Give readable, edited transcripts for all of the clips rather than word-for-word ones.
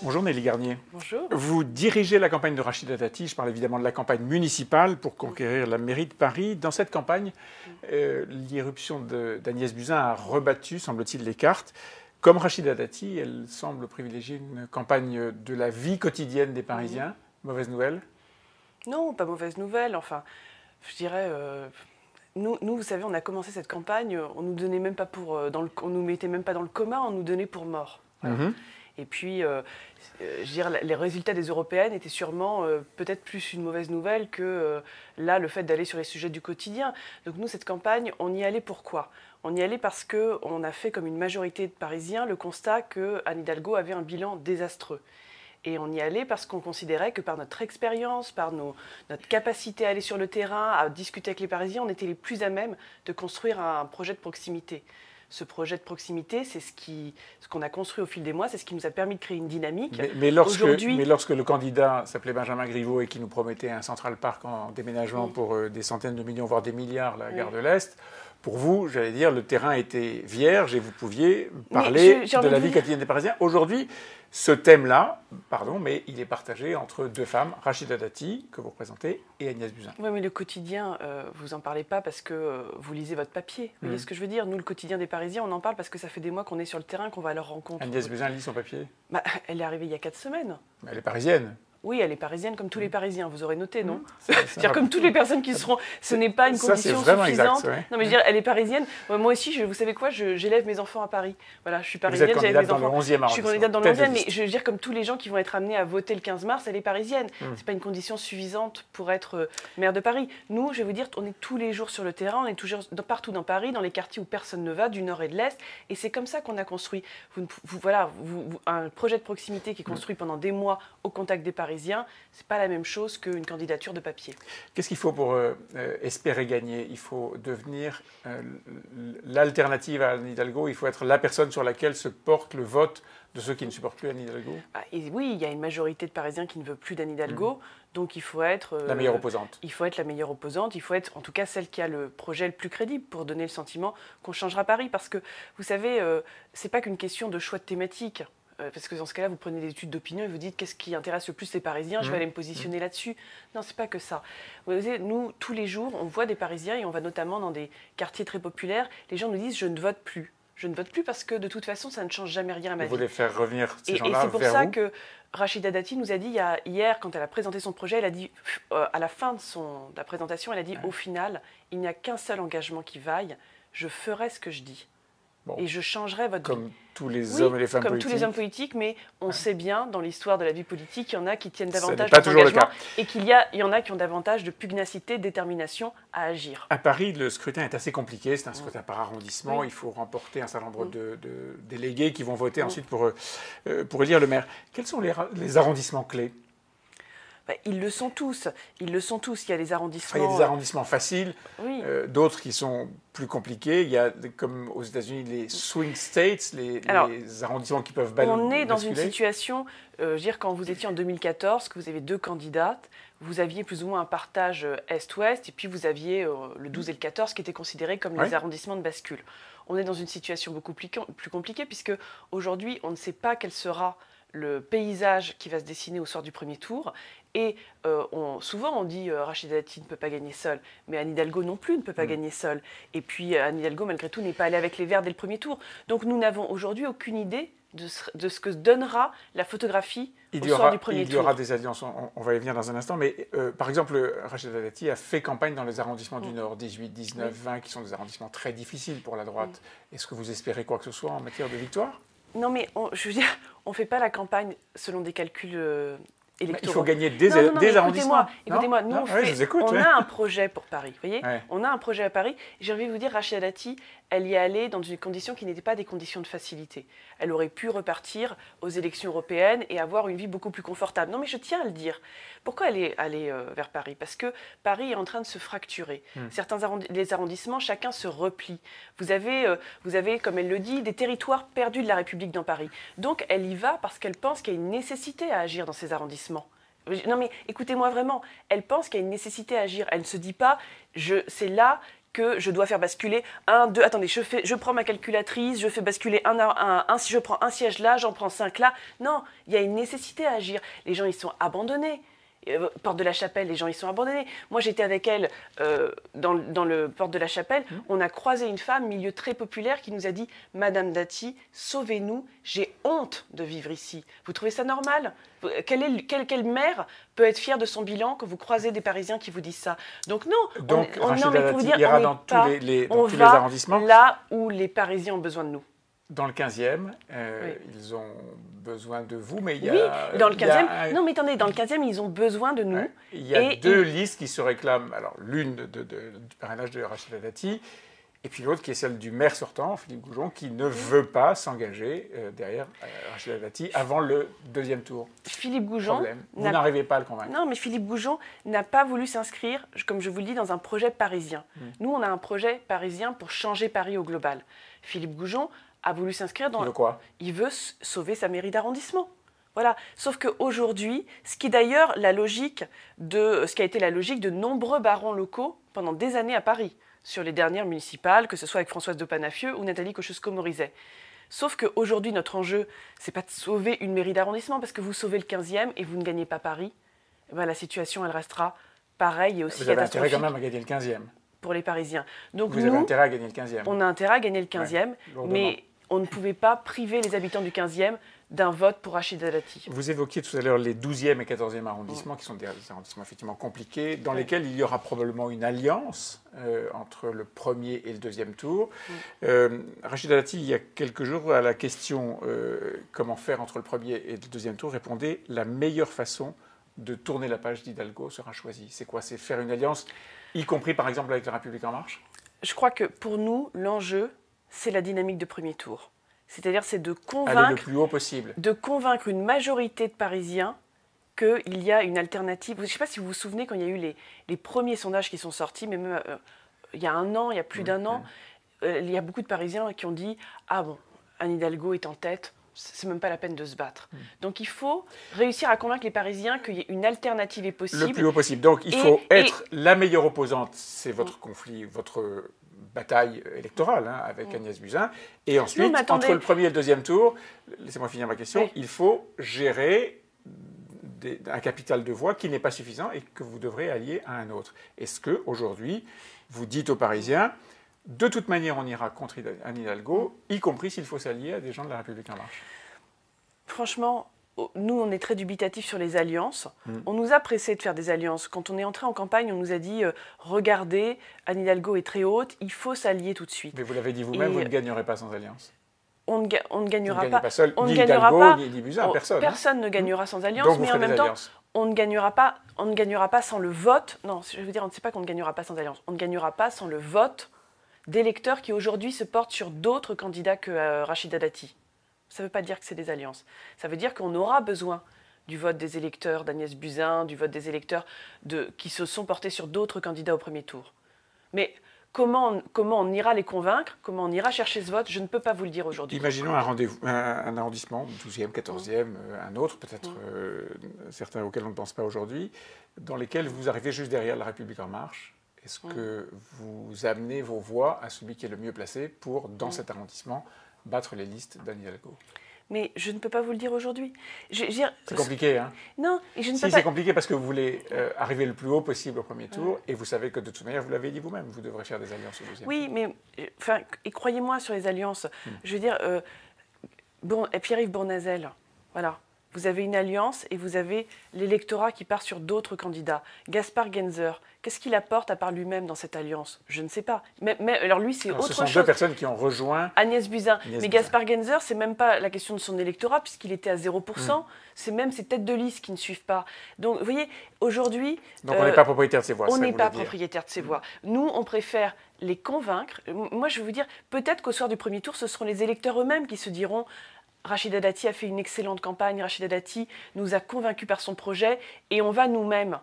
Bonjour Nelly Garnier. Bonjour. Vous dirigez la campagne de Rachida Dati, je parle évidemment de la campagne municipale pour conquérir la mairie de Paris. Dans cette campagne, l'irruption d'Agnès Buzyn a rebattu, semble-t-il, les cartes. Comme Rachida Dati, elle semble privilégier une campagne de la vie quotidienne des Parisiens. Mauvaise nouvelle? Non, pas mauvaise nouvelle. Enfin, je dirais, nous, vous savez, on a commencé cette campagne, on nous donnait même pas on nous mettait même pas dans le coma, on nous donnait pour mort. Voilà. Et puis, je dirais, les résultats des européennes étaient sûrement peut-être plus une mauvaise nouvelle que là, le fait d'aller sur les sujets du quotidien. Donc nous, cette campagne, on y allait pourquoi? On y allait parce qu'on a fait, comme une majorité de Parisiens, le constat qu'Anne Hidalgo avait un bilan désastreux. Et on y allait parce qu'on considérait que par notre expérience, par notre capacité à aller sur le terrain, à discuter avec les Parisiens, on était les plus à même de construire un projet de proximité. Ce projet de proximité, c'est ce qu'on a construit au fil des mois, c'est ce qui nous a permis de créer une dynamique. Mais lorsque le candidat s'appelait Benjamin Griveaux et qui nous promettait un Central Park en déménagement pour des centaines de millions, voire des milliards, la gare de l'Est, pour vous, j'allais dire, le terrain était vierge et vous pouviez parler de la vie quotidienne des Parisiens. Aujourd'hui, ce thème-là, mais il est partagé entre deux femmes, Rachida Dati, que vous représentez, et Agnès Buzyn. Oui, mais le quotidien, vous n'en parlez pas parce que vous lisez votre papier. Vous voyez ce que je veux dire? Nous, le quotidien des Parisiens, on en parle parce que ça fait des mois qu'on est sur le terrain, qu'on va à leur rencontre. Agnès Buzyn lit son papier? Elle est arrivée il y a 4 semaines. Mais elle est parisienne. Oui, elle est parisienne comme tous les Parisiens, vous aurez noté, non? C'est-à-dire comme toutes les personnes qui seront... Ce n'est pas une condition suffisante. Exact, ouais. Non, mais je veux dire, elle est parisienne. Moi aussi, vous savez quoi, j'élève mes enfants à Paris. Voilà, je suis parisienne, j'élève mes enfants. Dans le 11e arrondissement. Je suis candidate dans le 11e, mais je veux dire, comme tous les gens qui vont être amenés à voter le 15 mars, elle est parisienne. C'est pas une condition suffisante pour être maire de Paris. Nous, je vais vous dire, on est tous les jours sur le terrain, on est toujours partout dans Paris, dans les quartiers où personne ne va, du nord et de l'est, et c'est comme ça qu'on a construit. Un projet de proximité qui est construit pendant des mois au contact des Parisiens, c'est pas la même chose qu'une candidature de papier. Qu'est-ce qu'il faut pour espérer gagner? Il faut devenir l'alternative à Anne Hidalgo, il faut être la personne sur laquelle se porte le vote de ceux qui ne supportent plus Anne Hidalgo? Oui, il y a une majorité de Parisiens qui ne veut plus d'Anne Hidalgo, donc il faut être... la meilleure opposante. Il faut être la meilleure opposante, il faut être en tout cas celle qui a le projet le plus crédible pour donner le sentiment qu'on changera Paris. Parce que, vous savez, c'est pas qu'une question de choix de thématique. Parce que dans ce cas-là, vous prenez des études d'opinion et vous dites qu'est-ce qui intéresse le plus les Parisiens, je vais aller me positionner là-dessus. Non, c'est pas que ça. Vous savez, nous, tous les jours, on voit des Parisiens et on va notamment dans des quartiers très populaires, les gens nous disent « je ne vote plus ». Je ne vote plus parce que de toute façon, ça ne change jamais rien à ma vie. Vous voulez faire revenir ces gens-là vers vous? Et c'est pour ça que Rachida Dati nous a dit hier, quand elle a présenté son projet, elle a dit, à la fin de la présentation, elle a dit au final, il n'y a qu'un seul engagement qui vaille, je ferai ce que je dis. Bon. Et je changerai votre vie. Comme tous les hommes et les femmes politiques. Comme tous les hommes politiques, mais on sait bien, dans l'histoire de la vie politique, il y en a qui tiennent davantage de l'engagement et qu'il y en a qui ont davantage de pugnacité, de détermination à agir. À Paris, le scrutin est assez compliqué. C'est un scrutin par arrondissement. Il faut remporter un certain nombre de délégués qui vont voter ensuite pour élire le maire. Quels sont les arrondissements clés? Ils le sont tous. Ils le sont tous. Il y a les arrondissements... Il y a des arrondissements faciles, d'autres qui sont plus compliqués. Il y a, comme aux États-Unis, les swing states, les arrondissements qui peuvent basculer. On est dans une situation, je veux dire, quand vous étiez en 2014, que vous avez 2 candidates, vous aviez plus ou moins un partage Est-Ouest, et puis vous aviez le 12 et le 14 qui étaient considérés comme les arrondissements de bascule. On est dans une situation beaucoup plus compliquée, puisque aujourd'hui, on ne sait pas quel sera le paysage qui va se dessiner au soir du premier tour. Et souvent on dit Rachida Dati ne peut pas gagner seule, mais Anne Hidalgo non plus ne peut pas gagner seule. Et puis Anne Hidalgo, malgré tout, n'est pas allée avec les Verts dès le premier tour. Donc nous n'avons aujourd'hui aucune idée de ce que donnera la photographie au soir du premier tour. Il y aura des alliances, on va y venir dans un instant, mais par exemple, Rachida Dati a fait campagne dans les arrondissements du Nord, 18, 19, 20, qui sont des arrondissements très difficiles pour la droite. Est-ce que vous espérez quoi que ce soit en matière de victoire? Non, mais je veux dire, on ne fait pas la campagne selon des calculs électoraux. Il faut gagner des arrondissements. Écoutez-moi, nous, on a un projet pour Paris, vous voyez. On a un projet à Paris. J'ai envie de vous dire, Rachida Dati, elle y est allée dans des conditions qui n'étaient pas des conditions de facilité. Elle aurait pu repartir aux élections européennes et avoir une vie beaucoup plus confortable. Non, mais je tiens à le dire. Pourquoi elle est allée vers Paris? Parce que Paris est en train de se fracturer. Les arrondissements, chacun se replie. Vous avez, comme elle le dit, des territoires perdus de la République dans Paris. Donc, elle y va parce qu'elle pense qu'il y a une nécessité à agir dans ces arrondissements. Non mais écoutez-moi vraiment, elle pense qu'il y a une nécessité à agir. Elle ne se dit pas, c'est là que je dois faire basculer attendez, je prends ma calculatrice, je fais basculer si je prends un siège là, j'en prends 5 là. Non, il y a une nécessité à agir. Les gens, ils sont abandonnés. Porte de la Chapelle, les gens ils sont abandonnés. Moi j'étais avec elle dans le Porte de la Chapelle, on a croisé une femme, milieu très populaire, qui nous a dit « Madame Dati, sauvez-nous, j'ai honte de vivre ici. » Vous trouvez ça normal ? Quelle mère peut être fière de son bilan quand vous croisez des Parisiens qui vous disent ça? Donc non, donc Rachida Dati ira dans tous les arrondissements. Là où les Parisiens ont besoin de nous. Dans le 15e, ils ont besoin de vous, mais il y a... Oui, dans le 15e, non mais attendez, dans le 15e, ils ont besoin de nous. Il y a deux listes qui se réclament, alors l'une du parrainage de Rachida Dati, et puis l'autre qui est celle du maire sortant, Philippe Goujon, qui ne veut pas s'engager derrière Rachida Dati avant le deuxième tour. Philippe Goujon... Vous n'arrivez pas à le convaincre. Non, mais Philippe Goujon n'a pas voulu s'inscrire, comme je vous le dis, dans un projet parisien. Nous, on a un projet parisien pour changer Paris au global. Philippe Goujon a voulu s'inscrire dans... Il veut quoi ? Il veut sauver sa mairie d'arrondissement. Voilà. Sauf qu'aujourd'hui, ce qui est d'ailleurs ce qui a été la logique de nombreux barons locaux pendant des années à Paris, sur les dernières municipales, que ce soit avec Françoise de Panafieux ou Nathalie Kosciusko-Morizet. Sauf qu'aujourd'hui, notre enjeu, c'est pas de sauver une mairie d'arrondissement, parce que vous sauvez le 15e et vous ne gagnez pas Paris. Et ben, la situation, elle restera pareille et aussi catastrophique. Vous avez intérêt quand même à gagner le 15e. Pour les Parisiens. Donc vous avez intérêt à gagner le 15e. On a intérêt à gagner le 15e, mais on ne pouvait pas priver les habitants du 15e d'un vote pour Rachida Dati. Vous évoquiez tout à l'heure les 12e et 14e arrondissements, qui sont des arrondissements effectivement compliqués, dans lesquels il y aura probablement une alliance entre le premier et le deuxième tour. Rachida Dati, il y a quelques jours, à la question comment faire entre le premier et le deuxième tour, répondait « La meilleure façon de tourner la page d'Hidalgo sera choisie ». C'est quoi? C'est faire une alliance, y compris par exemple avec la République En Marche? Je crois que pour nous, l'enjeu, c'est la dynamique de premier tour. C'est-à-dire, c'est de aller le plus haut possible. De convaincre une majorité de Parisiens qu'il y a une alternative. Je ne sais pas si vous vous souvenez, quand il y a eu les premiers sondages qui sont sortis, mais même il y a un an, il y a plus d'un an, il y a beaucoup de Parisiens qui ont dit « Ah bon, Anne Hidalgo est en tête, c'est même pas la peine de se battre. » Donc il faut réussir à convaincre les Parisiens qu'il y ait une alternative est possible. Le plus haut possible. Donc il faut être la meilleure opposante, c'est votre conflit, votre bataille électorale avec Agnès Buzyn. Et ensuite, entre le premier et le deuxième tour, laissez-moi finir ma question, il faut gérer un capital de voix qui n'est pas suffisant et que vous devrez allier à un autre. Est-ce qu'aujourd'hui, vous dites aux Parisiens, de toute manière, on ira contre Anne Hidalgo, y compris s'il faut s'allier à des gens de la République En Marche? Franchement, nous, on est très dubitatifs sur les alliances. On nous a pressé de faire des alliances. Quand on est entré en campagne, on nous a dit regardez, Anne Hidalgo est très haute, il faut s'allier tout de suite. Mais vous l'avez dit vous-même, vous ne gagnerez pas sans alliance. On ne gagnera pas seul, ni Hidalgo, ni Buzyn, personne. Personne ne gagnera sans alliance, donc mais en même temps, on ne gagnera pas sans le vote. Non, je veux dire, on ne sait pas qu'on ne gagnera pas sans alliance. On ne gagnera pas sans le vote d'électeurs qui aujourd'hui se portent sur d'autres candidats que Rachida Dati. Ça ne veut pas dire que c'est des alliances. Ça veut dire qu'on aura besoin du vote des électeurs d'Agnès Buzyn, du vote des électeurs qui se sont portés sur d'autres candidats au premier tour. Mais comment on ira les convaincre, comment on ira chercher ce vote, je ne peux pas vous le dire aujourd'hui. Imaginons un arrondissement, 12e, 14e, un autre, peut-être certains auxquels on ne pense pas aujourd'hui, dans lesquels vous arrivez juste derrière la République En Marche. Est-ce que vous amenez vos voix à celui qui est le mieux placé pour, dans cet arrondissement, battre les listes d'Anne Hidalgo? Mais je ne peux pas vous le dire aujourd'hui. C'est compliqué, hein? Non, et je ne peux pas... c'est compliqué parce que vous voulez arriver le plus haut possible au premier tour et vous savez que de toute manière, vous l'avez dit vous-même, vous devrez faire des alliances au deuxième tour. Oui, mais et croyez-moi sur les alliances. Je veux dire, Pierre-Yves Bournazel, voilà. Vous avez une alliance et vous avez l'électorat qui part sur d'autres candidats. Gaspard Genzer, qu'est-ce qu'il apporte à part lui-même dans cette alliance? Je ne sais pas. Mais alors lui, c'est autre chose. Ce sont deux personnes qui ont rejoint Agnès Buzyn. Mais Gaspard Genzer, c'est même pas la question de son électorat puisqu'il était à 0%. C'est même ses têtes de liste qui ne suivent pas. Donc, vous voyez, aujourd'hui... Donc on n'est pas propriétaire de ses voix. On n'est pas propriétaire de ses voix. Nous, on préfère les convaincre. Moi, je vais vous dire, peut-être qu'au soir du premier tour, ce seront les électeurs eux-mêmes qui se diront... Rachida Dati a fait une excellente campagne, Rachida Dati nous a convaincus par son projet et on va nous-mêmes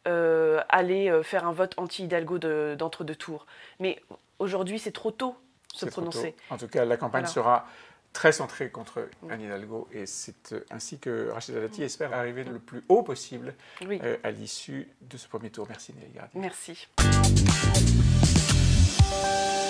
aller faire un vote anti-Hidalgo d'entre-deux tours. Mais aujourd'hui, c'est trop tôt de se prononcer. En tout cas, la campagne sera très centrée contre Anne Hidalgo et c'est ainsi que Rachida Dati espère arriver le plus haut possible à l'issue de ce premier tour. Merci Nelly Gardien. Merci. Merci.